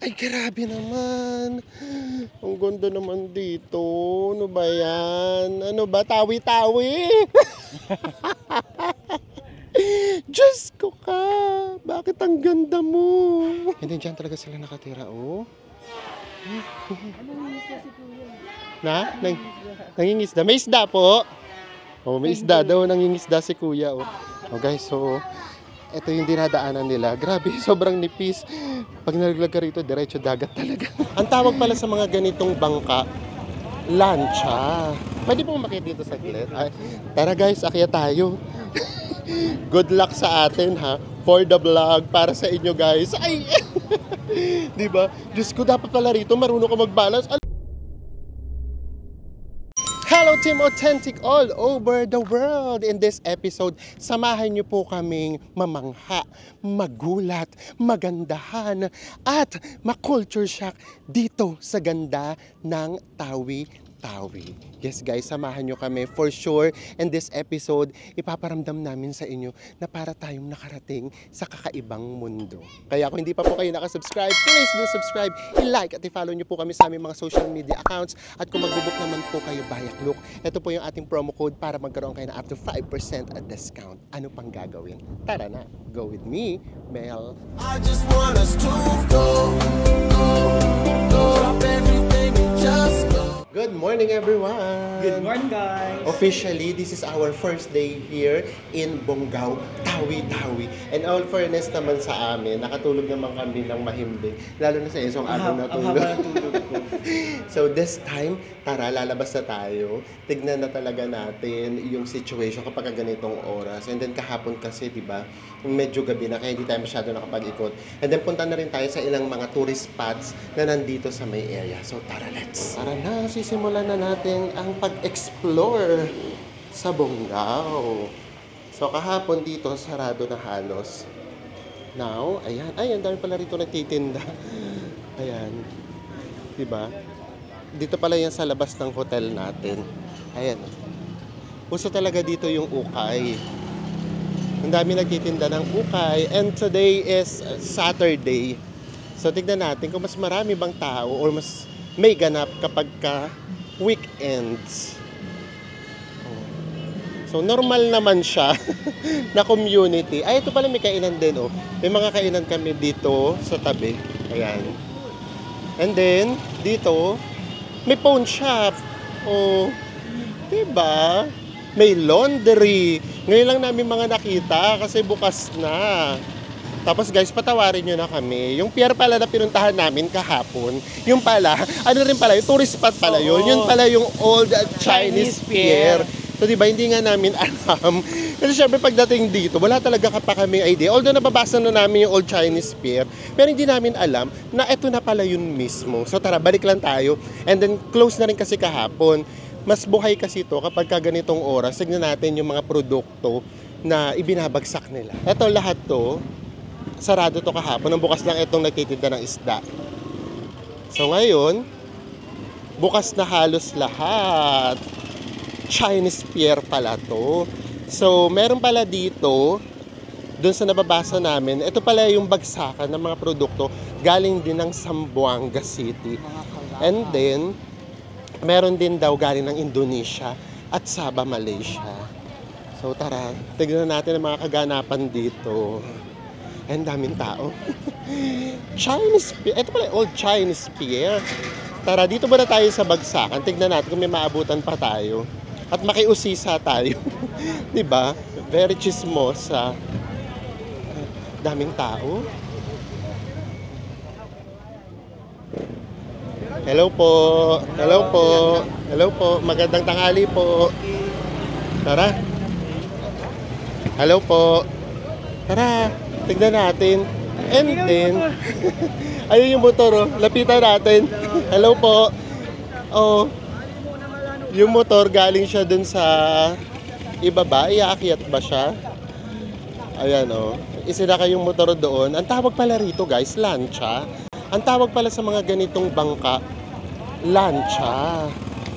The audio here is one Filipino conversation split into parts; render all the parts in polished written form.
Ay, grabe naman. Ang ganda naman dito. Ano ba yan? Ano ba? Tawi-tawi? Diyos ko ka. Bakit ang ganda mo? Hindi dyan talaga sila nakatira, oh. Na? Nangingisda. May isda po. Oh, may isda daw. Nangingisda si kuya, oh. Oh guys, so ito yung dinadaanan nila. Grabe, sobrang nipis. Pag nalaglag ka rito, diretso dagat talaga. Ang tawag pala sa mga ganitong bangka, lancha. Pwede pong makita dito saglit. Ay, tara guys, akyat tayo. Good luck sa atin ha. For the vlog, para sa inyo guys. Ay! Diba? Diyos ko, dapat pala rito marunong ka mag-balance. Hello Team Authentic all over the world! In this episode, samahan niyo po kaming mamangha, magulat, magandahan, at ma-culture shock dito sa ganda ng Tawi-Tawi. Yes guys, samahan niyo kami for sure. In this episode, ipaparamdam namin sa inyo na para tayong nakarating sa kakaibang mundo. Kaya kung hindi pa po kayo nakasubscribe, please do subscribe, i-like at i-follow niyo po kami sa aming mga social media accounts. At kung magbubook naman po kayo Bayak Look, ito po yung ating promo code para magkaroon kayo ng up to 5% at discount. Ano pang gagawin? Tara na, go with me, Mel. I just want us to go. Drop everything and just go. Good morning everyone! Good morning guys! Officially, this is our first day here in Bonggao, Tawi-Tawi. And all fairness naman sa amin, nakatulog naman kami ng mahimbing. Lalo na sa isang araw na tulog. So this time, tara, lalabas na tayo. Tignan na talaga natin yung situation kapag ganitong oras. And then kahapon kasi, di ba, medyo gabi na, kaya hindi tayo masyado nakapag-ikot. And then punta na rin tayo sa ilang mga tourist spots na nandito sa may area. So tara, let's! Tara na, sisimulan na natin ang pag-explore sa Bonggao. So kahapon dito, sarado na halos. Now, ayan. Ay, ang dami pala rito nagtitinda. Ayan. Diba? Dito pala yan sa labas ng hotel natin. Ayan. Uso talaga dito yung ukay. Ang dami nagtitinda ng ukay. And today is Saturday. So tignan natin kung mas marami bang tao or mas may ganap kapag ka weekends. So normal naman siya na community. Ay, ito pala may kainan din, oh. May mga kainan kami dito sa tabi. Ayan. And then, dito, may pawn shop. Oh, diba? May laundry. Ngayon lang namin mga nakita kasi bukas na. Tapos guys, patawarin nyo na kami. Yung pier pala na pinuntahan namin kahapon, yung pala, ano rin pala, yung tourist spot pala yun. Yun pala yung old Chinese pier. So diba, hindi nga namin alam. Kasi syempre pagdating dito, wala talaga pa kaming idea. Although nababasa na namin yung old Chinese pier, pero hindi namin alam na eto na pala yun mismo. So tara, balik lang tayo. And then close na rin kasi kahapon. Mas buhay kasi ito kapag ganitong oras. Tignan natin yung mga produkto na ibinabagsak nila. Eto lahat to, sarado to kahapon. Ang bukas lang itong nagtitinda ng isda. So ngayon, bukas na halos lahat. Chinese pier pala to. So meron pala dito, dun sa nababasa namin, ito pala yung bagsakan ng mga produkto galing din ng Zamboanga City. And then, meron din daw galing ng Indonesia at Sabah, Malaysia. So tara, tignan natin ang mga kaganapan dito. Ang daming tao. Chinese pier. Ito pala old Chinese pier. Tara, dito muna tayo sa bagsakan. Tignan natin kung may maabutan pa tayo. At makiusisa tayo. Diba? Very chismosa. Daming tao. Hello po. Hello po. Hello po. Magandang tanghali po. Tara. Hello po. Tara. Tignan natin. And then, ayun yung motor, oh. Lapitan natin. Hello po. Oh. Yung motor galing siya dun sa ibaba. Iaakyat ba siya? Ayan, oh. Isinaka yung motor doon. Ang tawag pala rito, guys, lancha. Ang tawag pala sa mga ganitong bangka, lancha.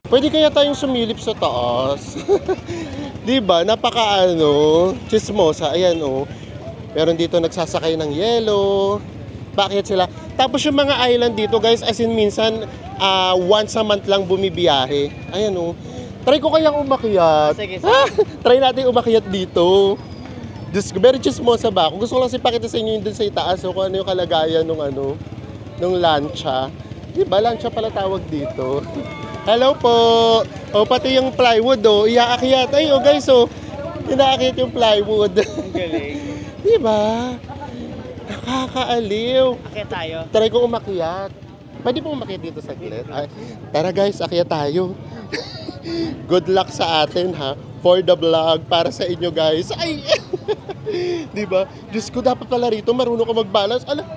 Pwede kaya tayong sumilip sa taas. Diba? Napaka chismosa. Ayan, oh. Meron dito nagsasakay ng yelo. Bakit sila? Tapos yung mga island dito guys, as in minsan, once a month lang bumibiyahe. Ayan o. Try ko kayang umakyat. Sige. Try natin umakyat dito. Diyos ko, very chismosa ba ako? Gusto ko lang ipakita sa inyo yung dun sa itaas o kung ano yung kalagayan nung lancha. Di ba? Lancha pala tawag dito. Hello po! O, pati yung plywood o, iaakyat. Ay, o guys o, inaakyat yung plywood. Ang galing. Di ba? Nakakaaliw. Akyat tayo. Try ko umakyat. Pwede po umakyat dito saglit. Ay, tara guys, akyat tayo. Good luck sa atin ha. For the vlog, para sa inyo guys. Ay! Di ba? Diyos ko, dapat pala rito marunong ka mag-balance. Ala!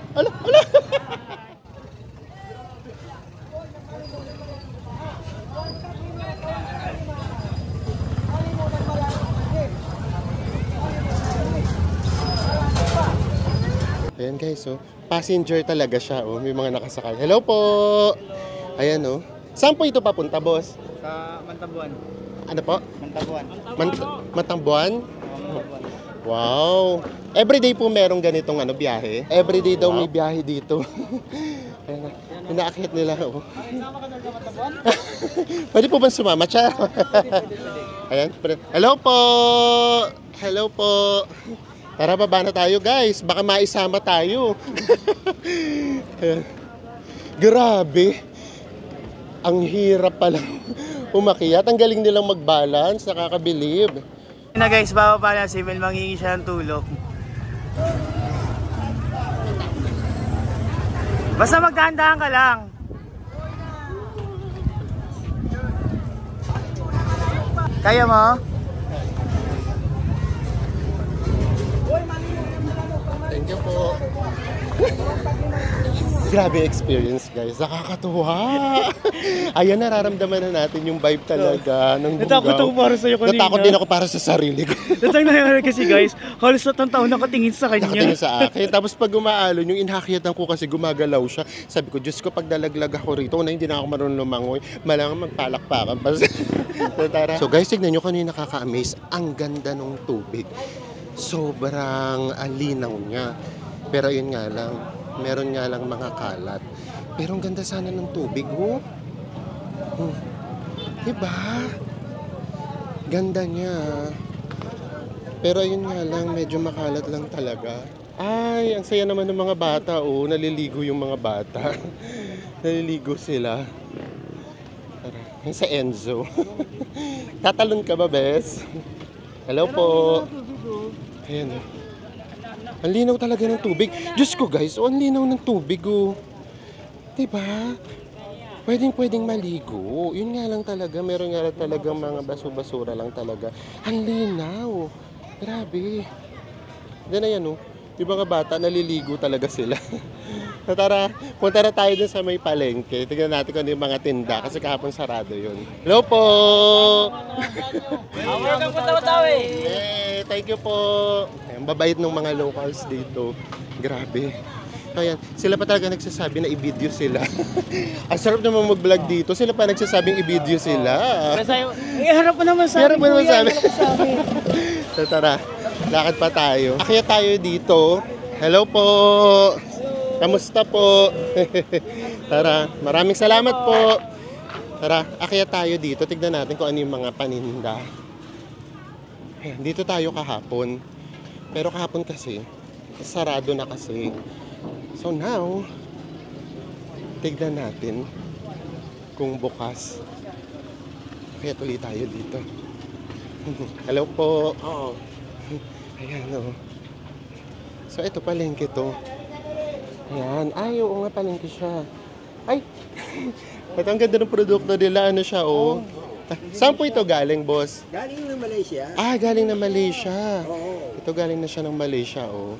Ayan guys, oh. Passenger talaga siya, oh. May mga nakasakay. Hello po! Ayan, oh. Saan po ito papunta, boss? Sa Mantabuan. Ano po? Mantabuan. Matambuan? Wow! Everyday po merong ganitong biyahe. Everyday daw may biyahe dito. Ayan, inaakyat nila, oh. Pwede po ba sumama siya? Ayan. Hello po! Hello po! Tara, baba na tayo guys. Baka maisama tayo. Grabe. Ang hirap pala umakyat. Ang galing nilang mag-balance. Nakakabilib. Na guys, bababa na si Mel, manghingi siya ng tulong. Basta magdahan-dahan ka lang. Kaya mo? Thank you po. Grabe experience guys. Nakakatuwa. Ayan, nararamdaman na natin yung vibe talaga ng Bungaw. Natakot ako para sa'yo kanina. Natakot din ako para sa sarili ko. That's ang nangyayari kasi guys, halos na taon nakatingin sa kanya. Nakatingin sa akin. Tapos pag umaalon, yung inakyatan ko kasi gumagalaw siya. Sabi ko, Diyos ko, pag dalaglag ako rito, na hindi na ako marunong lumangoy, malangang magpalakpakan pa. So guys, tignan nyo kanina nakaka-amaze. Ang ganda ng tubig. Sobrang linaw niya. Pero yun nga lang, meron nga lang mga kalat. Pero ang ganda sana ng tubig, oh. Diba? Ganda niya. Pero yun nga lang, medyo makalat lang talaga. Ay, ang saya naman ng mga bata, oh. Naliligo yung mga bata. Naliligo sila. Tara, yung sa Enzo. Tatalon ka ba, Bes? Hello po. Ayan, oh. Ang linaw talaga ng tubig. Diyos ko guys, ang linaw ng tubig, oh. Diba? Pwedeng maligo. Yun nga lang talaga, meron nga lang talagang mga baso-basura lang talaga. Ang linaw. Grabe. Diyan na yan, oh. Yung mga bata, naliligo talaga sila. Tara, punta na tayo dun sa may palengke. Tignan natin kung ano yung mga tinda kasi kahapon sarado yun. Hello po! Thank you po. Ang babait ng mga locals dito. Grabe. Ayan, sila pa talaga nagsasabi na i-video sila. Ang sarap naman mag-vlog dito. Sila pa nagsasabing i-video sila. Harap mo naman sa amin. So, tara, lakad pa tayo. Akyat tayo dito. Hello po. Kamusta po? Tara, maraming salamat po. Tara, akyat tayo dito. Tignan natin kung ano yung mga paninda. Ayan, dito tayo kahapon. Pero kahapon kasi, sarado na kasi. So now, tignan natin kung bukas. Kaya tuloy tayo dito. Hello po. Oo. Ayan o. So ito palengke to. Ayan. Ay, oo nga palengke siya. Ay! Ito ang ganda ng produkto nila. Ano siya o? Saan po ito galing, boss? Galing ng Malaysia. Ah, galing ng Malaysia. Oo. Ito galing na siya ng Malaysia, oh.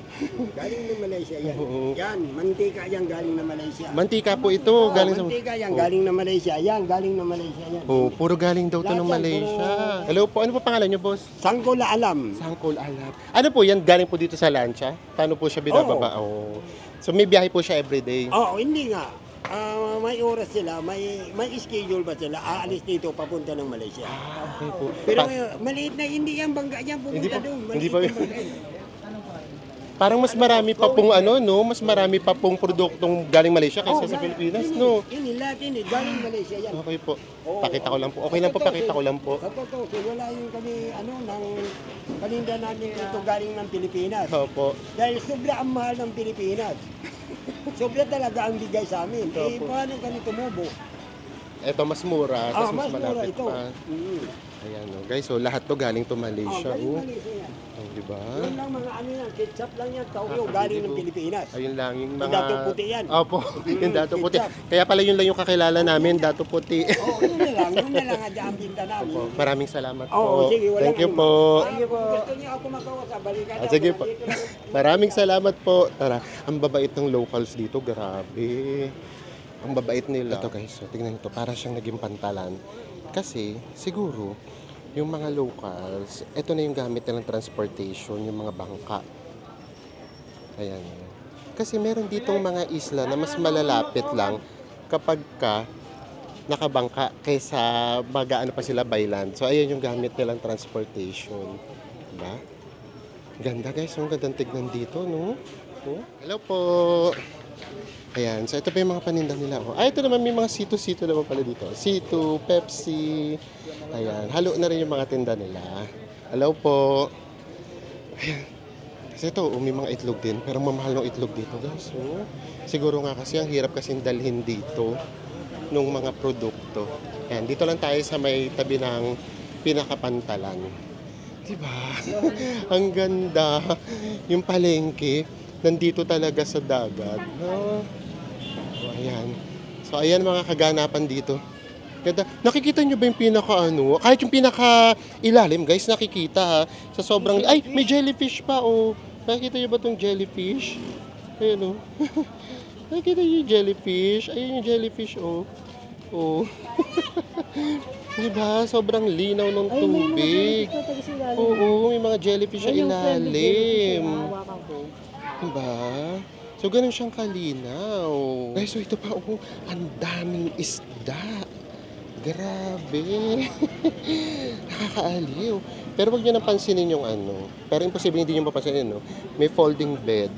Galing ng Malaysia yan. Oo. Yan, mantika yan galing ng Malaysia. Mantika po ito, Oo, galing sa... mantika yan galing ng Malaysia. Yan, galing ng Malaysia yan. Oh, puro galing daw to ng Lahat yan, Malaysia. puro- Hello po, ano po pangalan niyo, boss? Sangkol alam. Sangkol Alap. Ano po yan, galing po dito sa lancha? Paano po siya binababa? Oh. So may biyahe po siya everyday? Oo, hindi nga. May oras sila, may schedule ba sila? Aalis dito papunta ng Malaysia. Ah, okay po. Pero maliit na, hindi yan bangga yan, Hindi pupunta pa- doon. hindi Maliit pa- yung bangga yan. Parang mas marami pa pong ano, no? Mas marami pa pong produktong galing Malaysia kaysa sa Pilipinas, no? Ini lahat ini, galing Malaysia yan. Okay po. Pakita ko lang po. Okay lang po, pakita ko lang po. Sa totoo, wala yung kami, ng paninda namin dito galing ng Pilipinas. Opo. Dahil sobra ang mahal ng Pilipinas. Sobra talaga ang bigay sa amin. Opo. Paano kami tumubo? Ito mas mura, tapos mas mas mura malapit ito. pa. Ayan, no. Guys, so lahat to galing to Malaysia. Galing Oh, Malaysia yan. di ba? Yan lang mga ano yan, ketchup lang yan, tawyo, galing ng Pilipinas. Ayun lang yung Yung mga... dato puti yan. Opo, yung dato puti. ketchup. Kaya pala yun lang yung kakilala namin, dato puti. Yun na lang ang binta namin. Opo, maraming salamat po. Sige, walang Thank you ano. po. Kung gusto niyo ako magawa sa balikan. Sige po. Maraming salamat po. Tara, ang babait ng locals dito, grabe. Ang babait nila. Ito guys, so, tingnan nyo to, para siyang naging pantalan. Kasi, siguro, yung mga locals, ito na yung gamit nilang transportation, yung mga bangka. Ayan. Kasi meron ditong mga isla na mas malalapit lang kapag ka nakabangka kaysa mag-ano pa sila by land. So, ayan yung gamit nilang transportation. Diba? Ganda guys, ang gandang tignan dito, no? Oh, hello po! Ayan, so ito pa yung mga paninda nila. Oh. Ito naman may mga sito-sito naman pala dito. Sito, Pepsi. Ayan, halo na rin yung mga tinda nila. Hello po. Ayan. Kasi ito, may mga itlog din. Pero mamahal ng itlog dito, guys. Oh. Siguro nga kasi ang hirap kasing dalhin dito ng mga produkto. Ayan, dito lang tayo sa may tabi ng pinakapantalan. Diba? Ang ganda. Yung palengke, nandito talaga sa dagat. No? So, ayan. So, ayan mga kaganapan dito. Ganda. Nakikita nyo ba yung kahit yung pinaka-ilalim, guys, nakikita ha. Sa sobrang, ay, may jellyfish pa, oh. Nakikita nyo ba itong jellyfish? Ayan, oh. Nakikita nyo yung jellyfish? Ayun yung jellyfish, oh. Oh. Diba? Sobrang linaw ng tubig. Oo, may mga jellyfish sa ilalim. Diba? So, ganun siyang kalinaw. Guys, so ito pa, oh, ang daming isda. Grabe. Nakakaaliw. Pero wag nyo nang pansinin yung ano. Pero imposible hindi nyo mapansinin, no? May folding bed.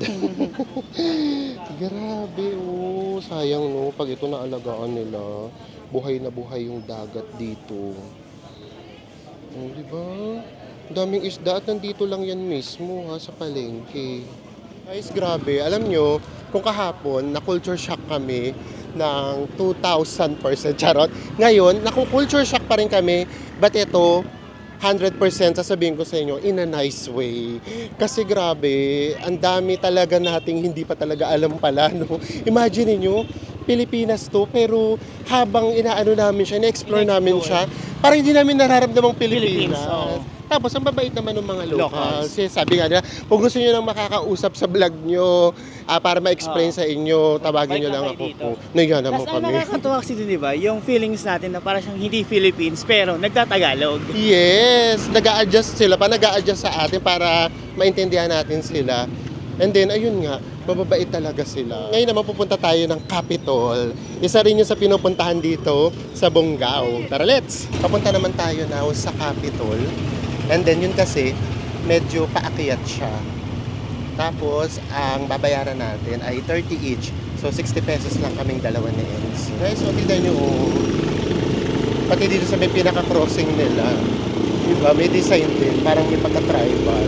Grabe, oh. Sayang, no? Pag ito naalagaan nila, buhay na buhay yung dagat dito. Oh, diba? Ang daming isda at nandito lang yan mismo, ha, sa palengke. Guys, grabe. Alam nyo, kung kahapon, na-culture shock kami ng 2,000% charot. Ngayon, naku-culture shock pa rin kami. But ito, 100% sasabihin ko sa inyo, in a nice way. Kasi grabe, ang dami talaga nating hindi pa talaga alam pala, no? Imagine niyo Pilipinas to, pero habang inaano namin siya, na-explore namin siya, parang hindi namin nararamdamang Pilipinas. Tapos, ang babait naman ng mga locals. Kasi sabi nga nila, kung gusto nyo nang makakausap sa vlog nyo, para ma-explain sa inyo, tawagin nyo lang ako po. Nagyan naman Tapos ang kami. nakakatuwa kasi din, di ba? Yung feelings natin na parang siyang hindi Philippines, pero nagtatagalog. Yes, nag-a-adjust sila pa, nag-a-adjust sa atin para maintindihan natin sila. And then, ayun nga, mababait talaga sila. Ngayon naman pupunta tayo ng Capitol. Isa rin yung sa pinupuntahan dito sa Bonggao. Tara, let's! Papunta naman tayo now sa Capitol. And then, yun kasi, medyo paakyat siya. Tapos, ang babayaran natin ay 30 each. So, 60 pesos lang kaming dalawa ni Enz. Guys, so, tignan nyo, pati dito sa may pinaka-crossing nila, diba, may design din, parang may pagka-tribal.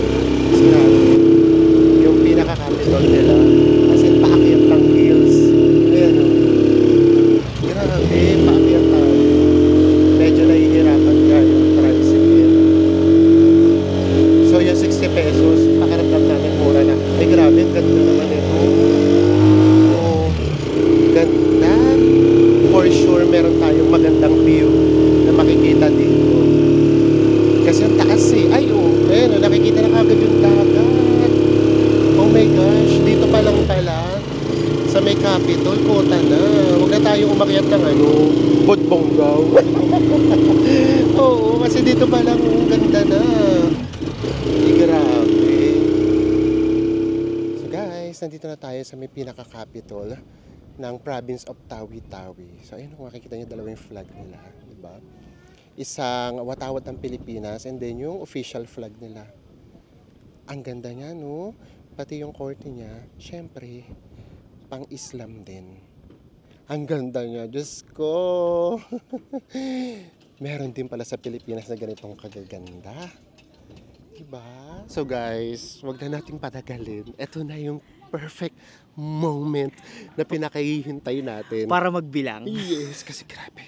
Kasi natin, yung pinaka-capitol nila, as in, paakyat lang hills. Ayan, o. Grabe, paakyat tayo. Medyo nahihirapan tayo, tricycle. So, yung 60 pesos, pakaramdam namin mura na. Ay, grabe, ang ganda naman ito. Oh, ganda. For sure, meron tayong magandang view na makikita dito. Kasi ang taas eh. Ay, oh, ayun, nakikita na kagad yung dagat. Oh my gosh, dito pa lang pala. Sa may Capitol, kota na. Huwag na tayo umakyat ng Bonggao. Oo, kasi dito pa lang, ganda na. Grabe. So guys, nandito na tayo sa may pinaka-capital ng province of Tawi-Tawi. So ayun, kung makikita nyo, dalawang flag nila, di ba? Isang watawat ng Pilipinas and then yung official flag nila. Ang ganda niya, no? Pati yung korte niya, syempre, pang-Islam din. Ang ganda niya, Diyos ko. Meron din pala sa Pilipinas na ganitong kagaganda. Diba? So guys, wag na nating patagalin. Ito na yung perfect moment na pinakahihintay natin. Para magbilang. Yes, kasi grabe.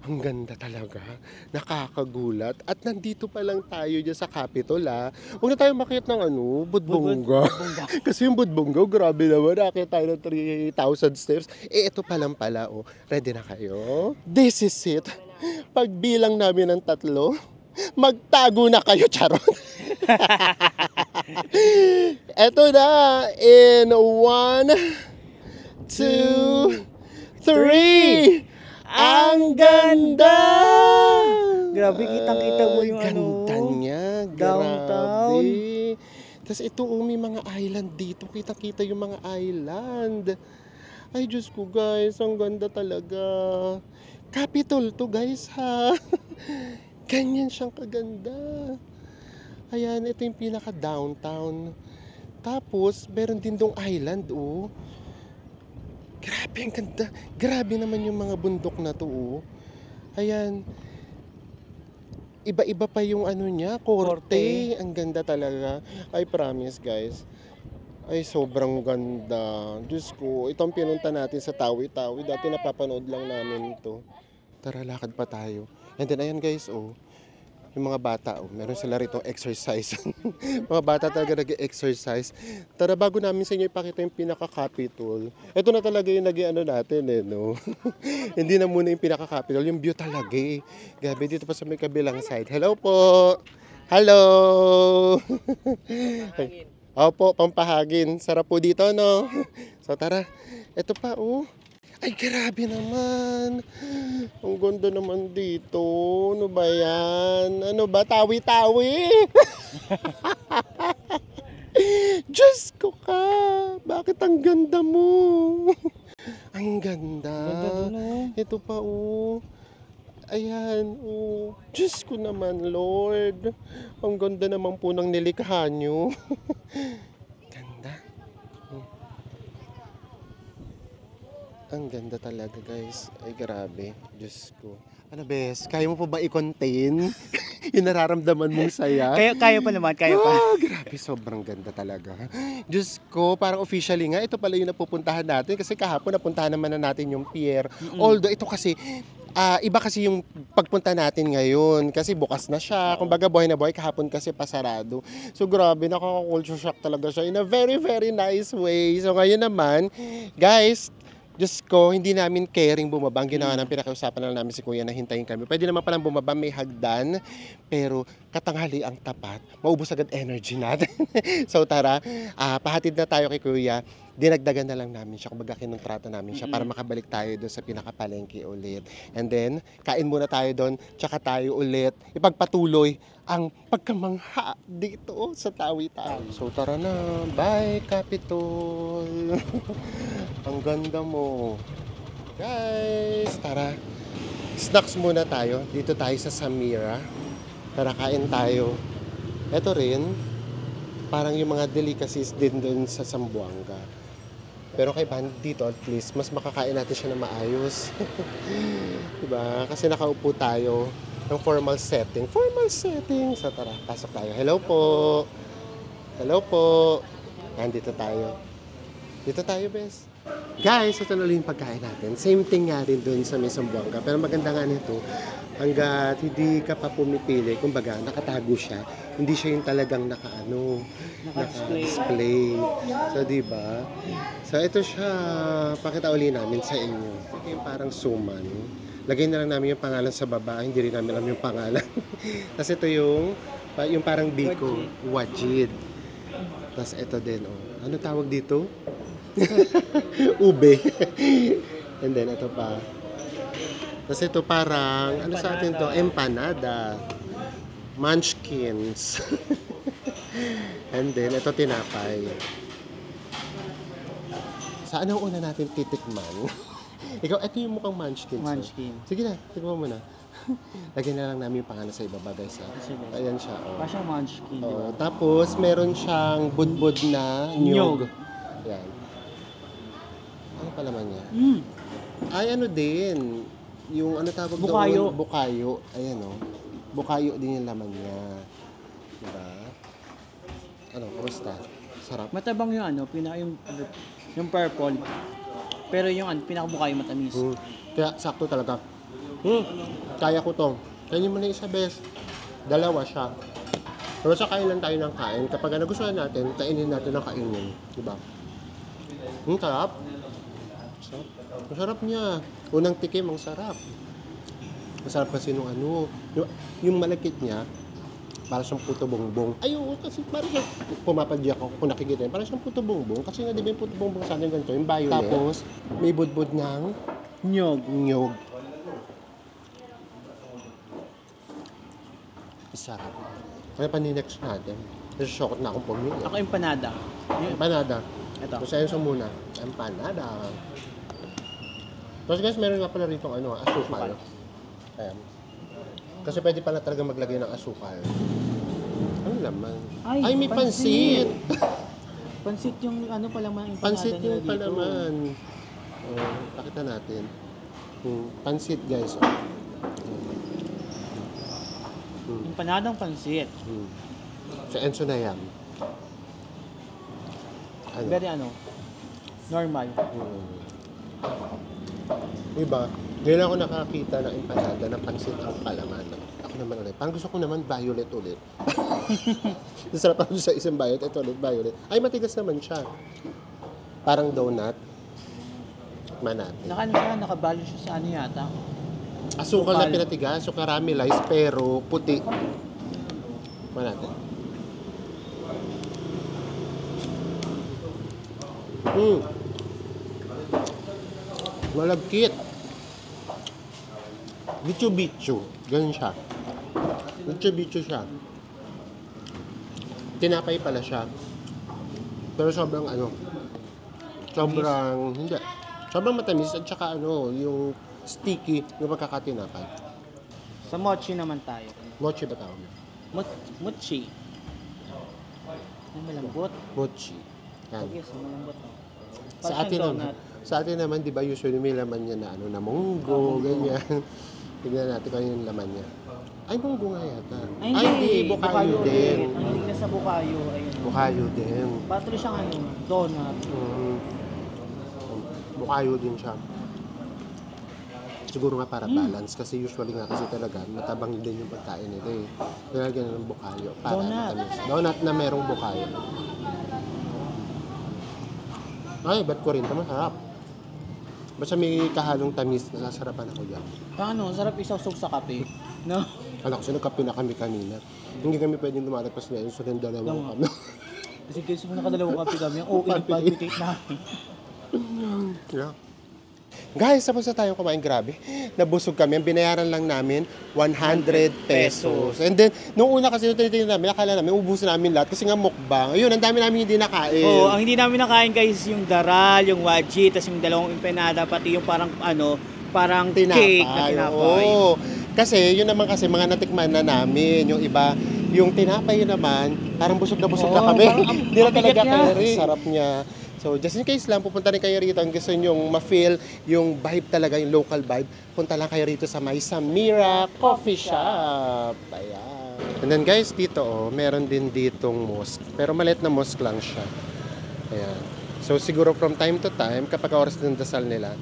Ang ganda talaga. Nakakagulat. At nandito pa lang tayo dyan sa Capitol, ha. Huwag na tayo makit ng budbongga. Kasi yung budbongga, grabe naman. Nakita tayo ng 3,000 steps. Ito pa lang pala, oh. Ready na kayo? This is it. Pagbilang namin ng 3, magtago na kayo, charot. Ito na. In 1, 2, 3. Ang ganda! Grabe, kitang-kita mo yung ganda niya. downtown. Grabe. Tapos ito, may mga island dito. Kita-kita yung mga island. Ay, Diyos ko, guys. Ang ganda talaga. Capitol to, guys, ha? Ganyan siyang kaganda. Ayan, ito yung pinaka-downtown. Tapos, meron din dong island, oh. Grabe, ang ganda. Grabe naman yung mga bundok na to, oh. Ayan. Iba-iba pa yung niya, korte. Ang ganda talaga. I promise, guys. Ay, sobrang ganda. Diyos ko, itong pinunta natin sa Tawi-Tawi. Dati napapanood lang namin ito. Tara, lakad pa tayo. And then, ayan guys, oh. Yung mga bata, oh, meron sila rito exercise. Mga bata talaga nag-exercise. Tara, bago namin sa inyo ipakita yung pinaka-capitol. Ito na talaga yung natin, no? Hindi na muna yung pinaka-capitol, yung view talaga, eh. Gabi, dito pa sa may kabilang side. Hello po! Hello! Opo, pampahagin. Sarap po dito, no? So, tara. Ito pa, oh. Ay, grabe naman. Ang ganda naman dito. Ano ba yan? Ano ba? Tawi-tawi? Diyos ko ka. Bakit ang ganda mo? Ang ganda. Ganda no? Ito pa, oh. Ayan, oh. Diyos ko naman, Lord. Ang ganda naman po ng nilikha nyo. Ganda. Ang ganda talaga, guys. Ay, grabe. Diyos ko. Ano, bes? Kaya mo pa ba i-contain yung nararamdaman mong saya? Kaya pa naman, kaya pa. Ah, grabe. Sobrang ganda talaga. Diyos ko, parang officially nga, ito pala yung napupuntahan natin. Kasi kahapon napuntahan naman na natin yung pier. Although, ito kasi, iba kasi yung pagpunta natin ngayon. Kasi bukas na siya. Kumbaga, buhay na buhay. Kahapon kasi pasarado. So, grabe. Nakaka-culture shock talaga siya in a very, very nice way. So, ngayon naman, guys, Diyos ko, hindi namin caring bumaba. Ang ginawa ng pinakiusapan lang namin si Kuya na hintayin kami. Pwede naman palang bumaba, may hagdan. Pero katanghali ang tapat. Maubos agad energy natin. So tara, pahatid na tayo kay Kuya. Dinagdagan na lang namin siya. Kumbaga kinontrata namin siya para makabalik tayo doon sa pinakapalengke ulit. And then, kain muna tayo doon. Tsaka tayo ulit ipagpatuloy ang pagkamangha dito sa Tawi-Tawi. So tara na. Bye, Capitol. Ang ganda mo. Guys, tara. Snacks muna tayo. Dito tayo sa Samira. Tara, kain tayo. Ito rin, parang yung mga delicacies din doon sa Zamboanga. Pero kay Band dito, at least, mas makakain natin siya na maayos. Diba? Kasi nakaupo tayo ng formal setting. Formal setting. So tara, pasok tayo. Hello po. Hello po. Nandito tayo. Dito tayo, bes. Guys, ito na lang yung pagkain natin. Same thing nga rin doon sa Zamboanga. Pero maganda nga nito, hanggat hindi ka pa pumipili, kumbaga, nakatago siya. Hindi siya yung talagang naka-display. So, diba? So, ito siya. Pakita uli namin sa inyo. Ito yung parang suman. Lagay na lang namin yung pangalan sa baba. Hindi rin namin alam yung pangalan. Tapos ito yung parang biko. Wajid. Tapos ito din, oh. Ano tawag dito? Ube. And then, ito pa. Tapos ito parang, ano sa atin to? Empanada. Munchkins. And then, ito tinapay. Saan ang una natin titikman? Ikaw, ito yung mukhang munchkins. Munchkin. Sige na, tikman mo na. Lagyan na lang namin yung pangalan sa ibaba, guys. Ha? Sige. Ayan siya. Oh. Parang siyang munchkin, di ba? Oh, tapos, meron siyang budbud na nyog. Yan. Ano pa naman niya? Mm. Ay, ano din. Yung ano tawag Bukayo. doon? Bukayo. Ayan, oh. Bukayo din yung laman niya. Diba? Ano, kumusta? Sarap. Matabang yung ano, yung purple. Pero yung pinakabuka yung matamis. Kaya sakto talaga. Kaya ko to. Kainin mo na isa, bes. Dalawa siya. Pero sa kain lang tayo ng kain. Kapag nagustuhan natin, kainin natin ng kainin. Diba? Sarap. Sarap. Masarap niya. Unang tikim, ang sarap. Masarap kasi nung ano. Yung malakit niya, para siyang puto bongbong. Ayun, kasi parang siyang pumapadya ako kung nakikita niya. Parang siyang puto bongbong. Kasi nga di ba yung puto bongbong sa atin ganito, yung violet. Tapos, may budbud ng nyog. Sarap. Kaya pa next natin. Kasi shokot na akong pumili. Ako empanada. Empanada. Ito. So, sa'yo muna. Empanada. Tapos guys, meron nga pala rito asukal. Ayan. Kasi pwede pala talaga maglagay ng asukal. Ano laman? Ay, May pansit! Pansit yung pala mga empanada Pansit nila yung dito. palaman. Pakita natin. Pansit guys. Empanadang pansit. Sa Enzo na yan. Ano? Very normal. Diba? Ngayon ako nakakita ng empanada ng pansit ang palaman. Ako naman ulit. Parang gusto ko naman violet ulit. Nasarap ako sa isang violet. Ito ulit, violet. Ay, matigas naman siya. Parang donut. Natin. Nakabalo siya sa yata. Asukal na pinatigas, so caramelized, pero puti. Natin. Malagkit. Bichu-bichu. Ganun siya. Bichu-bichu siya. Tinapay pala siya. Pero sobrang sobrang matamis at saka yung sticky yung pagkakatinapay. Sa mochi naman tayo. Mochi ba tawag? Mochi. Ay, malambot. Mochi. Yan. Yes, malambot. Sa atin naman, di ba, usually may laman niya na munggo, ganyan. Tignan natin kung yung laman niya. Ay, munggo nga yata. Ay, hindi. Bukayo din. Ang hindi sa bukayo. Ayun. Bukayo din. Patro siyang donut. Bukayo din siya. Siguro nga para balance kasi usually nga kasi talaga matabang din yung pagkain nito eh. Nilagyan ng bukayo para matamis. Donut na merong bukayo. Ay, ba't ko rin ito masarap. Basta may kahalong tamis, nasasarapan ako dyan. Sarap isawsog sa kape. No? Alam ko, nagkape na kami kanina. Hindi kami pwedeng lumalapas na yun, so yung dalawang kami. Kasi guys, kung nakadalawang kape kami, ang okay ng palpitate namin. Yeah. Guys, tapos na tayong kumain. Grabe. Nabusog kami. Ang binayaran lang namin, 100 pesos. And then, nung una kasi yung tinitingnan namin, akala namin, ubusin namin lahat kasi nga mukbang. Ayun, ang dami namin hindi nakain. Oo, ang hindi namin nakain guys, yung daral, yung waji, tas yung dalawang empanada, pati yung parang cake na tinapay. Oo. Kasi, yun naman kasi, mga natikman na namin. Yung iba, yung tinapay yun naman, parang busog na kami. Hindi na talaga carry. Sarap niya. So, just in case lang, pupunta rin kayo rito. Ang gusto nyo ma-feel yung vibe talaga, yung local vibe, punta lang kayo rito sa may Samira Coffee Shop. Ayan. And then guys, dito meron din ditong mosque. Pero maliit na mosque lang siya. Ayan. So, siguro from time to time, kapag oras ng dasal nila,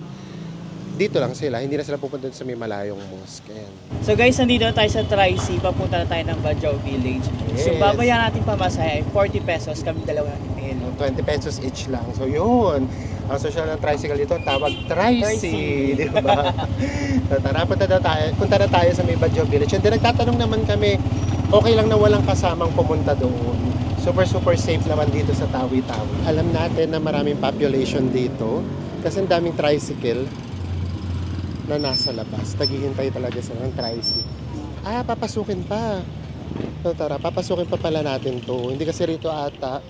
dito lang sila. Hindi na sila pupunta sa may malayong mosque. Ayan. So guys, nandito na tayo sa Tri-C. Papunta na tayo ng Bajau Village. Yes. So, babayaran natin pamasahe ay 40 pesos. Kami dalawa natin. 20 pesos each lang. So, yun. Ang social ng tricycle dito, tawag Tri-C. Di ba? So, tara, punta na tayo sa may Bajau Village. And then, nagtatanong naman kami, okay lang na walang kasamang pumunta doon. Super safe naman dito sa Tawi-Tawi. Alam natin na maraming population dito kasi ang daming tricycle na nasa labas. Naghihintay talaga sa ng tricycle. Papasukin pa. So, tara, papasukin pa pala natin to. Hindi kasi rito ata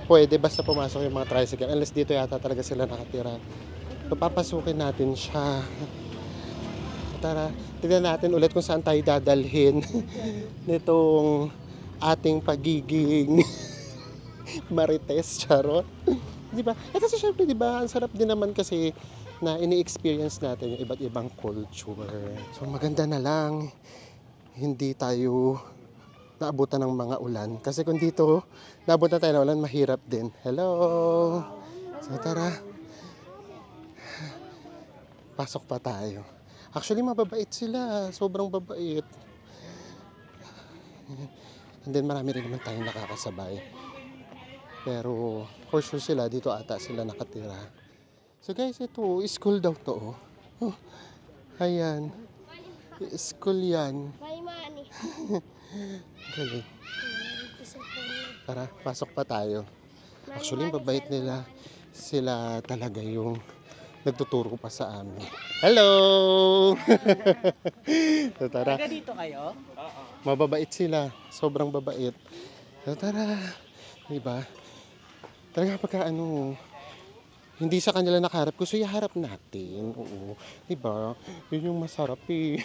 pwede basta pumasok yung mga tricycle unless dito yata talaga sila nakatira. So, papasukin natin siya. tara, tignan natin ulit kung saan tayo dadalhin nitong ating pagiging marites, charot. Di ba? Kasi syempre, di ba, ang sarap din naman kasi na ini-experience natin yung iba't ibang culture. So maganda na lang, hindi tayo naabutan ng mga ulan. Kasi kung dito, naabutan tayo ng ulan, mahirap din. Hello! So tara, pasok pa tayo. Actually, mababait sila. Sobrang babait. And then marami rin naman tayong nakakasabay. Pero for sure sila, dito ata sila nakatira. So guys, ito, school daw to. Oh, ayan. School yan. May money. Okay. Tara, pasok pa tayo. Actually, babait nila. Sila talaga yung nagtuturo pa sa amin. Hello! So, tara. Taga dito kayo? Mababait sila. Sobrang babait. So, tara. Diba? Talaga pagka hindi sa kanila nakaharap, gusto iharap natin. Oo. Diba? Yun yung masarap eh.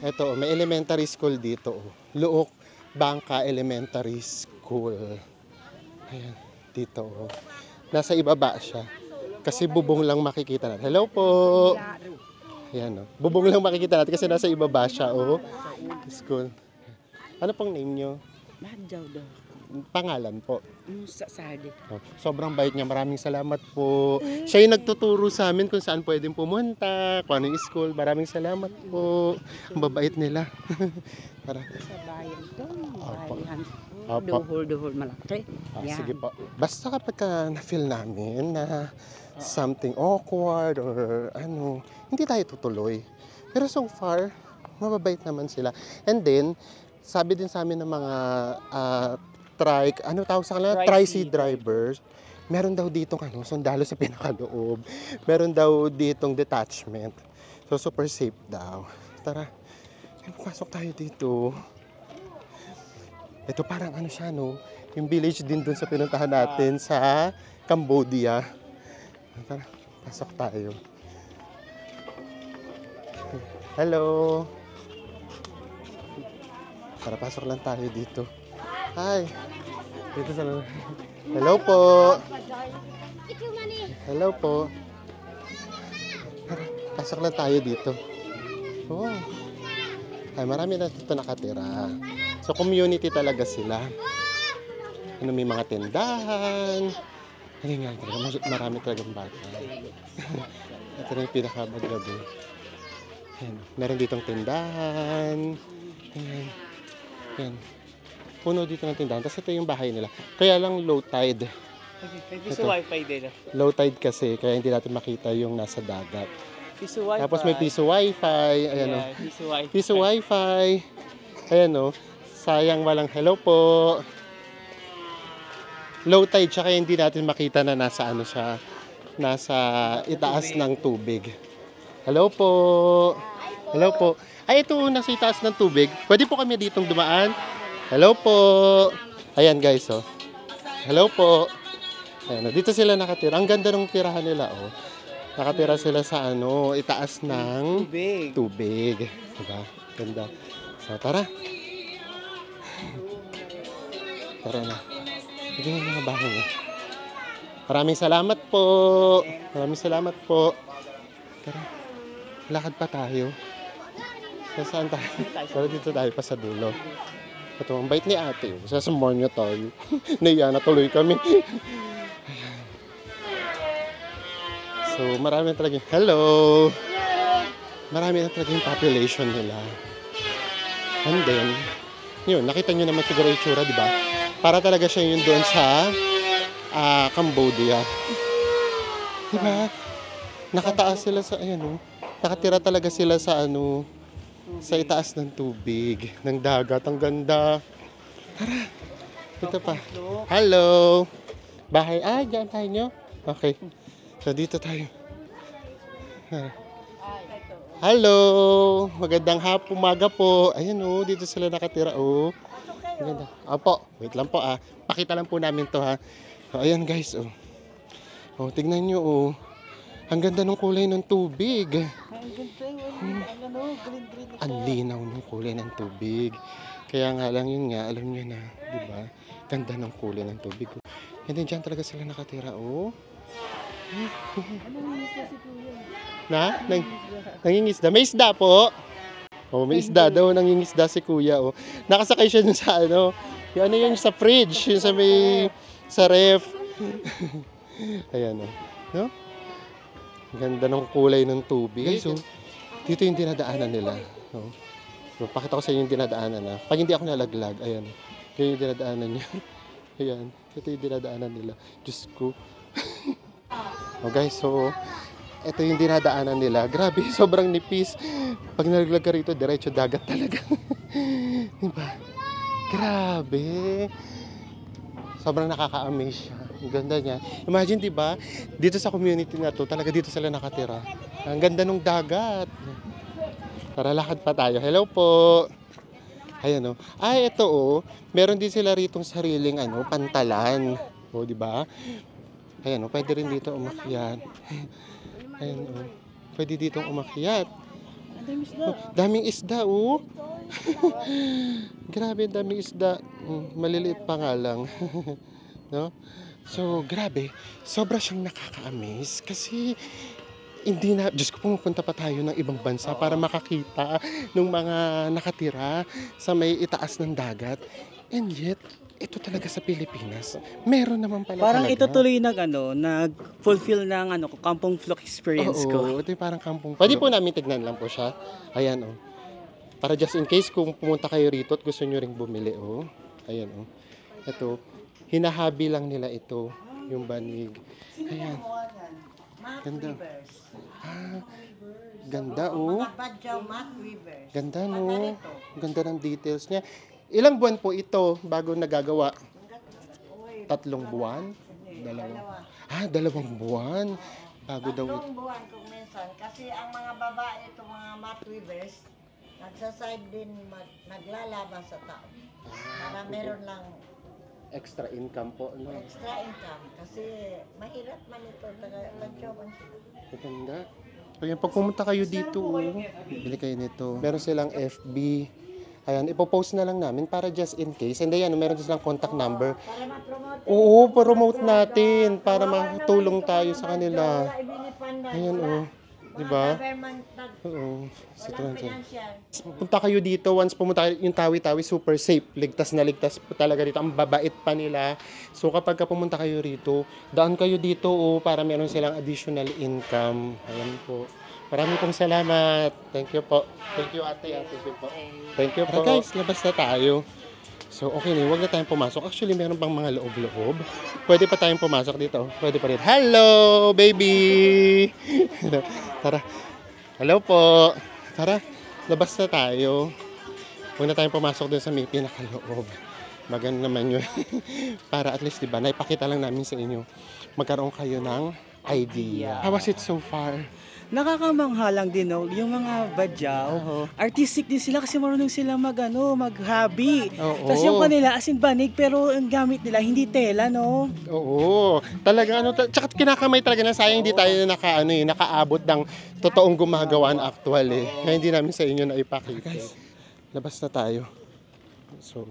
Eto, may elementary school dito. Luok Bangka Elementary School. Ayan, dito. Nasa ibaba siya. Kasi bubong lang makikita natin. Hello po! Ayan, bubong lang makikita natin kasi nasa ibaba siya. School. Ano pong name nyo? Madjaw daw. Pangalan po. Sa sali. Sobrang bait niya. Maraming salamat po. Siya yung nagtuturo sa amin kung saan pwedeng pumunta, kung anong school. Maraming salamat po. Ang babait nila. Para. Sa bayan to. Opo. Bayan. Opo. Duhol malaki. Yan. Sige po. Basta kapag na-feel namin na something awkward or hindi tayo tutuloy. Pero so far, mababait naman sila. And then, sabi din sa amin ng mga tawag sa kanila? Tri-C drivers. Meron daw ditong sundalo sa pinakaloob. Meron daw ditong detachment. So, super safe daw. Tara, pasok tayo dito. Ito parang siya, yung village din dun sa pinuntahan natin sa Cambodia. Tara, pasok tayo. Hello! Tara, pasok lang tayo dito. Hi! Dito sa... Hello po! Hello po! Tara, pasok lang tayo dito. Oh! Ay, marami na dito nakatira. So, community talaga sila. May mga tindahan. Hindi nga talaga, marami talagang bata. Ito na yung pinakabagabi. Meron ditong tindahan. Ayan. Ayan. Puno dito ng tindahan. Tapos ito yung bahay nila. Kaya lang low tide. Piso wifi din. Low tide kasi, kaya hindi natin makita yung nasa dagat. Piso wifi. Tapos may piso wifi. Ayan o. Piso wifi. Piso wifi. Ayan o. Sayang walang hello po. Low tide siya kaya hindi natin makita na nasa siya. Nasa itaas ng tubig. Hello po. Hello po. Ay, ito nasa itaas ng tubig. Pwede po kami ditong dumaan. Hello po. Ayan guys, Hello po. Ayan, dito sila nakatira. Ang ganda ng tirahan nila, Nakatira sila sa itaas ng tubig. Diba? Ganda. So, tara. Tara na. Ito yung mga bahay niya. Maraming salamat po. Maraming salamat po. Tara. Lakad pa tayo. Saan tayo? Pero dito tayo pa sa dulo. Ito, ang bait ni ate. Sasamor niyo tayo. Naiya na tuloy kami. So, marami na talaga. Hello! Marami na talaga yung population nila. And then, yun, nakita nyo naman siguro yung tsura, di ba? Para talaga siya yun doon sa Cambodia. Di ba? Nakataas sila sa, nakatira talaga sila sa sa itaas ng tubig, ng dagat. Ang ganda. Tara. Dito pa. Hello. Bahay. Diyan tayo nyo? Okay. So, dito tayo. Hello. Magandang hapon, umaga po. Ayan dito sila nakatira. Maganda. Opo. Wait lang po Pakita lang po namin to So, ayan guys. Tignan nyo Ang ganda ng kulay ng tubig. Ang linaw ng kulay ng tubig. Kaya nga lang yun nga, alam niyo na, di ba? Ganda ng kulay ng tubig. And then dyan talaga sila nakatira, oh. Nangingisda. May isda po. Oh, may isda daw, nangingisda si kuya, oh. Nakasakay siya dun sa ano, yung ano yun, sa fridge, yung sa may, sa ref. Ayan, oh. No? Ganda ng kulay ng tubig. So, dito yung dinadaanan nila. No? So, pakita ko sa inyo yung dinadaanan na. Pag hindi ako nalaglag, ayan. Kaya yung dinadaanan niya. Ayan. Ito yung dinadaanan nila. Diyos ko. Oh, guys, so, ito yung dinadaanan nila. Grabe, sobrang nipis. Pag nalaglag ka rito, diretso dagat talaga. Diba? Grabe. Sobrang nakaka-amaze siya. Ang ganda niya. Imagine, di ba? Dito sa community na to, talaga dito sila nakatira. Ang ganda ng dagat. Tara, lakad pa tayo. Hello po. Ayan, oh. Ay, ito, oh. Meron din sila ritong sariling, ano, pantalan. Oh, di ba? Ayan, oh. Pwede rin dito umakyat. Ayan, oh. Pwede dito umakyat. Oh, daming isda, oh. Grabe, daming isda. Maliliit pa nga lang. No? So, grabe. Sobra siyang nakaka-amaze kasi hindi na, Diyos ko, pumupunta pa tayo ng ibang bansa para makakita ng mga nakatira sa may itaas ng dagat. And yet, ito talaga sa Pilipinas. Meron naman pala Parang talaga. ito tuloy nag-fulfill ng ano, Kampong Flok experience ko. Oo, ito yung parang kampong. Pwede po namin tignan lang po siya. Ayan, oh. Para just in case kung pumunta kayo rito at gusto nyo ring bumili, oh. Ayan, oh. Ito, hinahabi lang nila ito, yung banig. Ayan. Ganda. Ah, ganda, oh. Ganda, no? Ganda ng details niya. Ilang buwan po ito bago nagagawa? 3 buwan? 2. 2 buwan. Bago daw ito. 3 buwan kung minsan. Kasi ang mga babae, itong mga mat weavers, nagsaside din naglalaba sa tao. Para meron lang Extra income po, no? extra income. Kasi mahirap man ito. Nag-joban sila. Maganda. So yan, pag pumunta kayo dito, oh, bili kayo nito. Meron silang FB. Ayan, ipopost na lang namin para just in case. And then, meron din silang contact number. Para ma-promote. Oo, promote natin para makatulong tayo sa kanila. Wala ibinipanda. Ayan, oh. Mga Diba? government Oo. Si walang Transan. financial. Punta kayo dito, once pumunta kayo, yung Tawi-Tawi, super safe. Ligtas na ligtas po talaga dito. Ang babait pa nila. So kapag pumunta kayo rito, daan kayo dito, oh, para meron silang additional income. Ayan po. Maraming pong salamat. Thank you po. Thank you, ate. Thank you po. Thank you po. Guys, labas na tayo. So, okay na. Huwag na tayong pumasok. Actually, meron pang mga loob-loob. Pwede pa tayong pumasok dito. Pwede pa rin. Hello, baby! Tara. Hello po. Tara, labas na tayo. Huwag na tayong pumasok dun sa may pinakaloob. Maganda naman yun. Para at least, diba, naipakita lang namin sa inyo. Magkaroon kayo ng idea. How was it so far? Nakakamangha lang din, no? Yung mga badyaw, artistic din sila kasi marunong sila mag-hobby. Oo. Tapos yung kanila, as in banig, pero ang gamit nila, hindi tela, no? Oo. Talaga, tsaka kinakamay talaga na sayang hindi tayo nakaabot ng totoong gumagawaan actual eh. Kaya hindi namin sa inyo na ipakita. Guys, labas na tayo. So,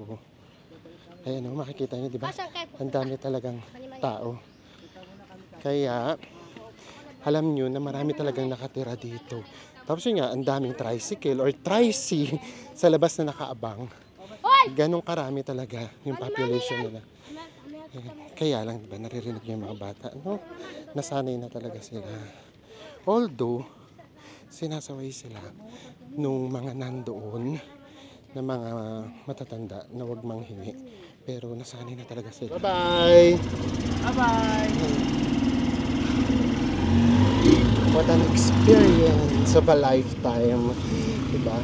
ayan o, makikita nyo, di ba? Ang dami talagang tao. Kaya, alam nyo na marami talagang nakatira dito. Tapos yun nga, ang daming tricycle or tricy sa labas na nakaabang. Ganong karami talaga yung population nila. Kaya lang, diba, naririnig yung mga bata, no? Nasanay na talaga sila. Although, sinasaway sila nung mga nandoon na mga matatanda na wag manghingi. Pero nasanay na talaga sila. Bye-bye! Bye-bye! What an experience of a lifetime. Diba?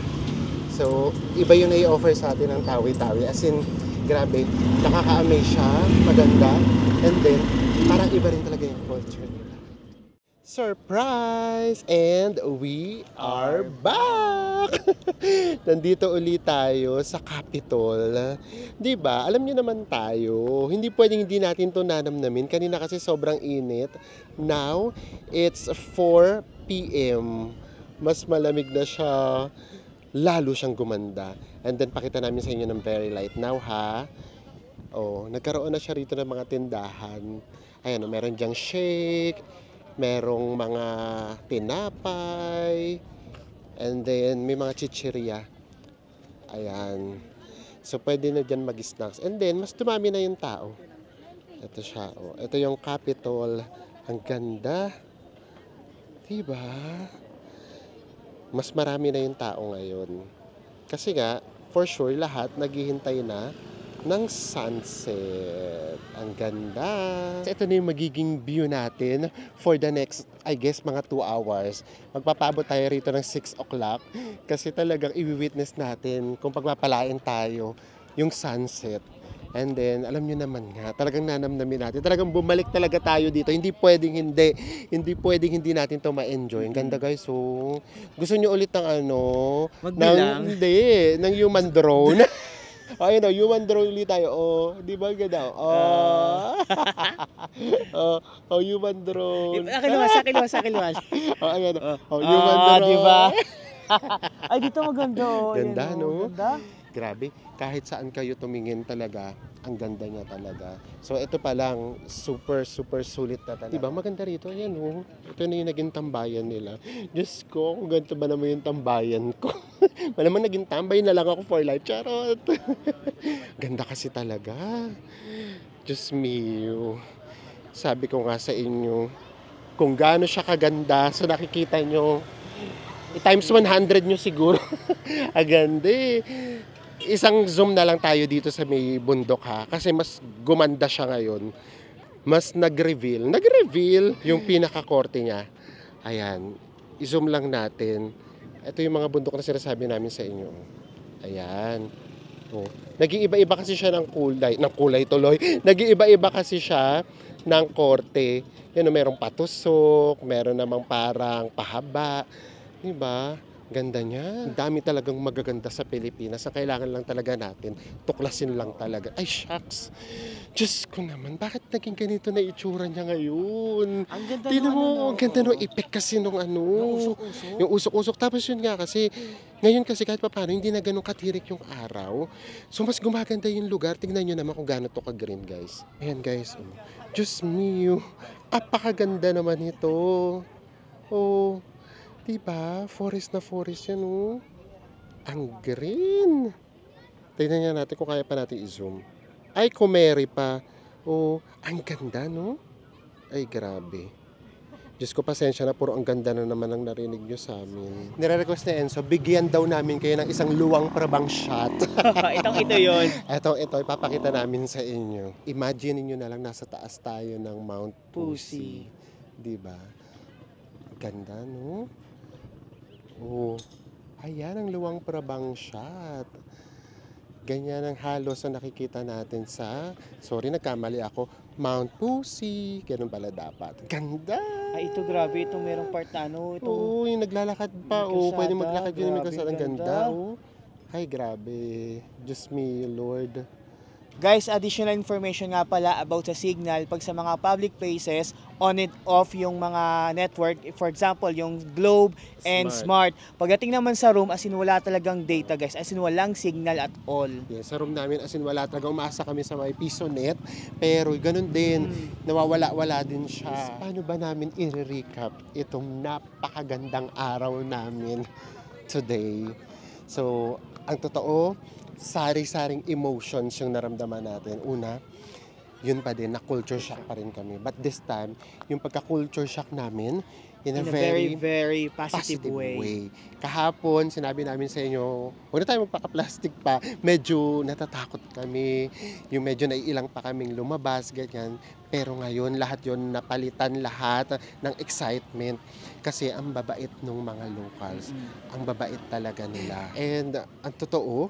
So, iba yung nai-offer sa atin ng Tawi-Tawi. As in, grabe, nakaka-amaze siya, maganda. And then, parang iba rin talaga yung culture nila. Surprise! And we are back! Nandito ulit tayo sa Capitol. Diba? Alam niyo naman tayo, hindi pwedeng hindi natin to nanamnamin. Kanina kasi sobrang init. Now, it's 4 p.m. mas malamig na siya, lalo siyang gumanda. And then pakita namin sa inyo ng very light now ha. Oh, nagkaroon na siya rito ng mga tindahan. Ayan, oh, meron diyang shake, merong mga tinapay, and then may mga chichirya. Ayan. So pwede na dyan mag-snacks. And then mas dumami na yung tao. Ito siya. Oh. Ito yung Capitol. Ang ganda. Diba? Mas marami na yung tao ngayon. Kasi nga, for sure, lahat naghihintay na ng sunset. Ang ganda. So, ito na yung magiging view natin for the next, I guess, mga 2 hours. Magpapabot tayo rito ng 6 o'clock kasi talagang i-witness natin kung pagpapalain tayo yung sunset. And then, alam nyo naman nga, talagang nanamnamin natin. Talagang bumalik talaga tayo dito. Hindi pwedeng hindi. Hindi pwedeng hindi natin to ma-enjoy. Ang ganda guys. So, gusto nyo ulit ng ano? Magbilang? Hindi. Ng human drone. Ayun o, human drone ulit tayo. Oh, di ba ganda? Oh, human drone. Akiliwas. Oh, ayan o. Oh, human drone. Di ba? Ay, dito maganda. Ganda, Ayan, no? Ganda. Grabe, kahit saan kayo tumingin talaga, ang ganda niya talaga. So ito pa lang, super sulit na talaga. Diba, maganda rito, ayan oh. Ito na yung naging tambayan nila. Diyos ko, kung ganito ba naman yung tambayan ko. Malamang naging tambay na lang ako for life. Charot! Ganda kasi talaga. Diyos mio. Sabi ko nga sa inyo, kung gaano siya kaganda, so nakikita nyo, times 100 nyo siguro. Aganda eh. Isang zoom na lang tayo dito sa may bundok ha. Kasi mas gumanda siya ngayon. Mas nag-reveal yung pinaka-korte niya. Ayan. I-zoom lang natin. Ito yung mga bundok na sinasabi namin sa inyo. Ayan. Oh. Nag-iiba-iba kasi siya ng kulay tuloy. Nag-iiba-iba kasi siya ng korte. Yan, merong patusok, meron namang parang pahaba. Diba? Ganda niya. Ang dami talagang magaganda sa Pilipinas. Ang kailangan lang talaga natin, tuklasin lang talaga. Ay, shucks. Diyos ko naman, bakit naging ganito na itsura niya ngayon? Ang ganda Tingnan mo, ang ganda nung effect kasi nung ano. Yung usok-usok. Tapos yun nga kasi, ngayon kasi kahit pa paano, hindi na ganun katirik yung araw. So mas gumaganda yung lugar. Tingnan nyo naman kung gano'n to ka-green, guys. Ayan, guys. Oh. Diyos mio. Apakaganda naman ito. Oh. Diba? Forest na forest yan, oh. Ang green. Tignan nga natin kung kaya pa natin i-zoom. Ay, kumeri pa. Oh, ang ganda, no? Ay, grabe. Diyos ko, pasensya na. Puro ang ganda na naman ang narinig nyo sa amin. Nire-request ni Enzo, bigyan daw namin kayo ng isang luwang prabang shot. Ito yun. Ito, ipapakita namin sa inyo. Imagine niyo na lang nasa taas tayo ng Mount Pusi. Diba? Ganda, no? Oh, ayan ang luwang prabang shot. Ganyan ang halos ang nakikita natin sa, sorry nagkamali ako, Mount Pusi. Ganun pala dapat. Ganda! Ay, ito grabe. Itong merong part na ano. Oo, yung naglalakad pa. May Oh, kalsada, pwede maglakad yun. May grabe, kalsada. Ang ganda. ganda. Oh. Ay, grabe. Diyos me, Lord. Guys, additional information nga pala about sa signal pag sa mga public places, on and off yung mga network. For example, yung Globe and Smart. Pagdating naman sa room, as in wala talagang data guys. As in walang signal at all. Yes, sa room namin, as in wala talaga. Umasa kami sa may piso net. Pero ganun din, nawawala-wala din siya. Paano ba namin i-recap itong napakagandang araw namin today? So, ang totoo, sari-saring emotions yung naramdaman natin. Una, yun pa din, na culture shock pa rin kami. But this time, yung pagka-culture shock namin, in a very, very positive way. Kahapon, sinabi namin sa inyo, huwag na tayo magpaka-plastic pa. Medyo natatakot kami. Yung medyo naiilang pa kaming lumabas, ganyan. Pero ngayon, lahat yon napalitan lahat ng excitement. Kasi ang babait ng mga locals. Ang babait talaga nila. And ang totoo,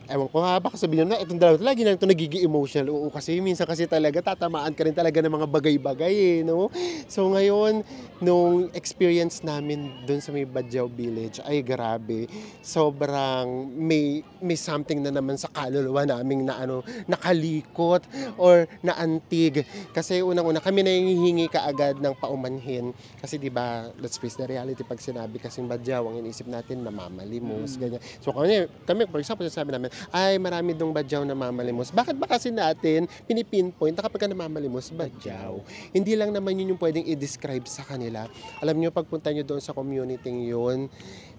ewan ko nga, baka sabihin na, itong dalawa lagi na ito nagiging emotional. Oo, kasi minsan kasi talaga tatamaan ka rin talaga ng mga bagay-bagay no? So ngayon, nung experience namin doon sa may Badjao Village, ay grabe, sobrang may something na naman sa kaluluwa naming na nakalikot or naantig. Kasi unang-una, kami nangihingi kaagad ng paumanhin. Kasi di ba, let's face the reality, pag sinabi kasing Badjao, ang inisip natin, namamalimos, ganyan. So kami, for example, sabi namin, ay marami dong Badjao na mamalimos. Bakit ba kasi natin pinipinpoint na kapag ka namamalimos, Badjao? Hindi lang naman yun yung pwedeng i-describe sa kanila. Alam nyo, pagpunta nyo doon sa community yun,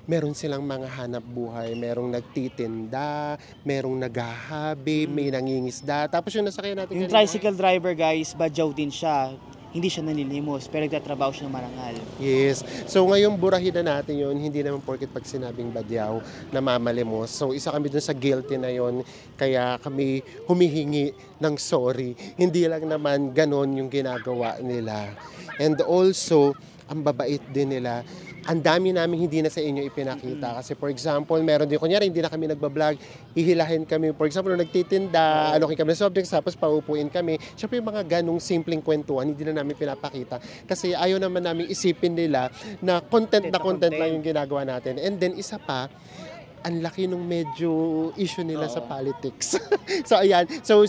meron silang mga hanap buhay, merong nagtitinda, merong naghahabi, may nangingisda. Tapos yung nasakyan natin Yung tricycle driver guys, Badjao din siya. Hindi siya nanilimos, pero nagtatrabaho siya ng marangal. Yes. So ngayong burahin na natin yun, hindi naman porket pag sinabing Badjao na mamalimos. So isa kami dun sa guilty na yun, kaya kami humihingi ng sorry. Hindi lang naman ganon yung ginagawa nila. And also, ang babait din nila. Ang dami namin hindi na sa inyo ipinakita. Kasi for example, meron din, kunyari hindi na kami nagbablog, hihilahin kami. For example, nung nagtitinda, kami ng subjects, tapos paupuin kami. Siyempre yung mga ganong simpleng kwentuhan, hindi na namin pinapakita. Kasi ayaw naman namin isipin nila na content lang yung ginagawa natin. And then isa pa, ang laki nung medyo issue nila sa politics. So ayan, so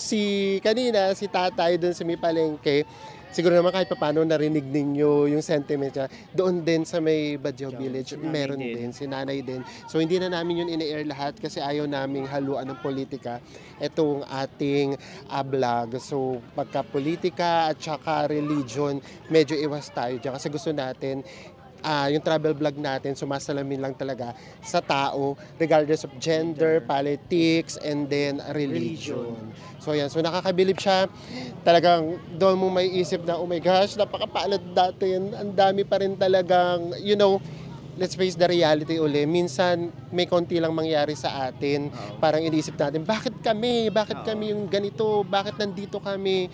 kanina, si tatay dun sa may palengke, siguro naman kahit paano narinig ninyo yung sentiment niya. Doon din sa may Badjao Village, meron din, si nanay din. So hindi na namin yun in-air lahat kasi ayaw naming haluan ng politika itong ating vlog. So pagka politika at saka religion, medyo iwas tayo dyan kasi gusto natin yung travel vlog natin, sumasalamin lang talaga sa tao regardless of gender, politics, and then religion. So yan, so nakakabilib siya. Talagang doon mo may isip na, oh my gosh, napakapalad natin. Ang dami pa rin talagang, let's face the reality uli. Minsan may konti lang mangyari sa atin. Parang iniisip natin, bakit kami? Bakit kami yung ganito? Bakit nandito kami?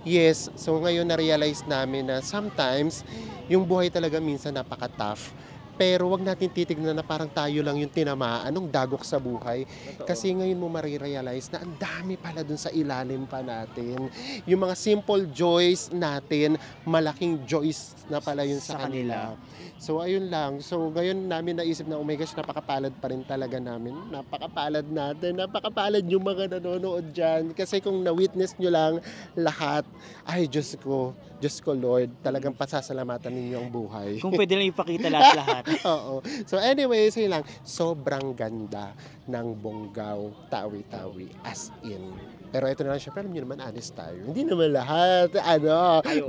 Yes, so ngayon na-realize namin na sometimes yung buhay talaga minsan napaka-tough. Pero wag natin titignan na parang tayo lang yung tinamaan ng dagok sa buhay. Kasi ngayon mo marirealize na ang dami pala dun sa ilalim pa natin. Yung mga simple joys natin, malaking joys na pala yun sa kanila. So ayun lang. So ngayon namin naisip na, oh my gosh, napakapalad pa rin talaga namin. Napakapalad natin. Napakapalad yung mga nanonood dyan. Kasi kung na-witness nyo lang lahat, ay Diyos ko Lord, talagang pasasalamatan ninyo ang buhay. Kung pwede lang ipakita lahat-lahat. Oo. So anyway, so yun lang. Sobrang ganda ng Bonggao Tawi-Tawi. As in. Pero ito na lang siya. Pero alam nyo naman, honest tayo. Hindi naman lahat,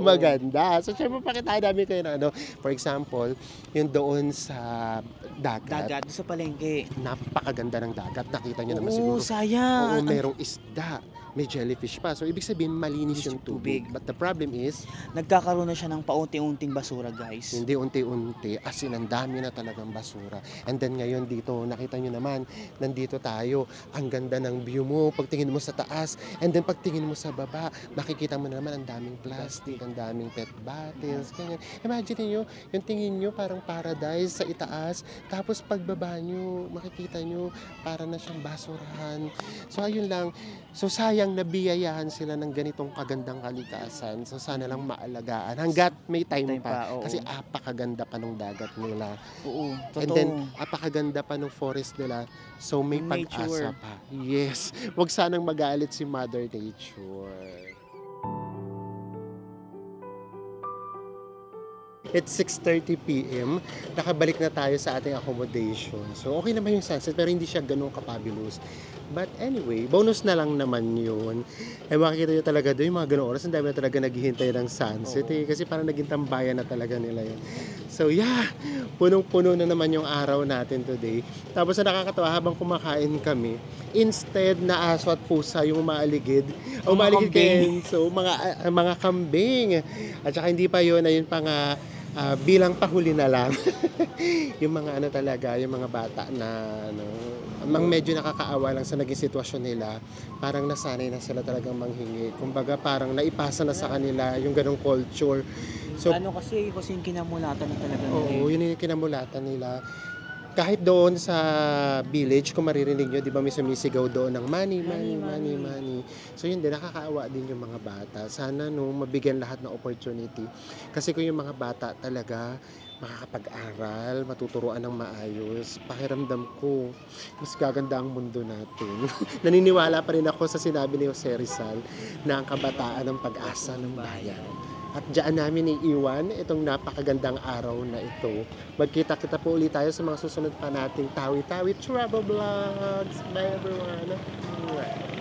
maganda. So syempre, pakita namin kayo na for example, yung doon sa dagat. Dagat, sa palengke. Napakaganda ng dagat. Nakita nyo naman Oo, siguro. sayang. Oo, merong isda. May jellyfish pa. So, ibig sabihin, malinis yung tubig. But the problem is, Nagkakaroon na siya ng paunti-unting basura, guys. hindi unti-unti, as in, ang dami na talagang basura. And then ngayon dito, nakita nyo naman, nandito tayo, ang ganda ng view mo, pagtingin mo sa taas, and then pagtingin mo sa baba, makikita mo na naman ang daming plastic, ang daming pet bottles, ganyan. Imagine nyo, yung tingin nyo parang paradise sa itaas, tapos pagbaba nyo, makikita nyo, para na siyang basurahan. So ayun lang, so sayang nabiyayahan sila ng ganitong kagandang kalikasan. So sana lang maalagaan hanggat may time pa. Oo. Kasi apakaganda pa nung dagat nila. Oo, And totoo. then apakaganda pa nung forest nila. So may Nature. pag-asa pa. Yes. Huwag sanang magalit si Mother Nature. It's 6:30 p.m. Nakabalik na tayo sa ating accommodation. So, okay naman yung sunset, pero hindi siya ganun kapabilis. But anyway, bonus na lang naman yun. Makikita nyo talaga doon yung mga ganung oras. Ang dami na talaga naghihintay ng sunset. Kasi parang naging tambayan na talaga nila yun. So, yeah. Punong-puno na naman yung araw natin today. Tapos, na nakakatawa, habang kumakain kami, instead na aso at pusa yung umaaligid. Umaaligid kayo. So, mga kambing. At saka hindi pa yun, ayun pa nga, bilang pahuli na lang. Yung mga talaga, yung mga bata na medyo nakakaawa lang sa naging sitwasyon nila, parang nasanay na sila talagang manghingi. Kumbaga parang naipasa na sa kanila yung ganong culture. So, kasi yung kinamulatan na talaga nila. oo, yun yung kinamulatan nila. kahit doon sa village, kung maririnig nyo, di ba may sumisigaw doon ng money, money, money, money. So yun din, nakakaawa din yung mga bata. Sana no, mabigyan lahat ng opportunity. Kasi kung yung mga bata talaga makakapag-aral, matuturuan ng maayos, pakiramdam ko, mas gaganda ang mundo natin. Naniniwala pa rin ako sa sinabi ni Jose Rizal na ang kabataan ng pag-asa ng bayan. At diyan namin iiwan itong napakagandang araw na ito. Magkita-kita po ulit tayo sa mga susunod pa nating Tawi-Tawi Travel Vlogs. Bye everyone!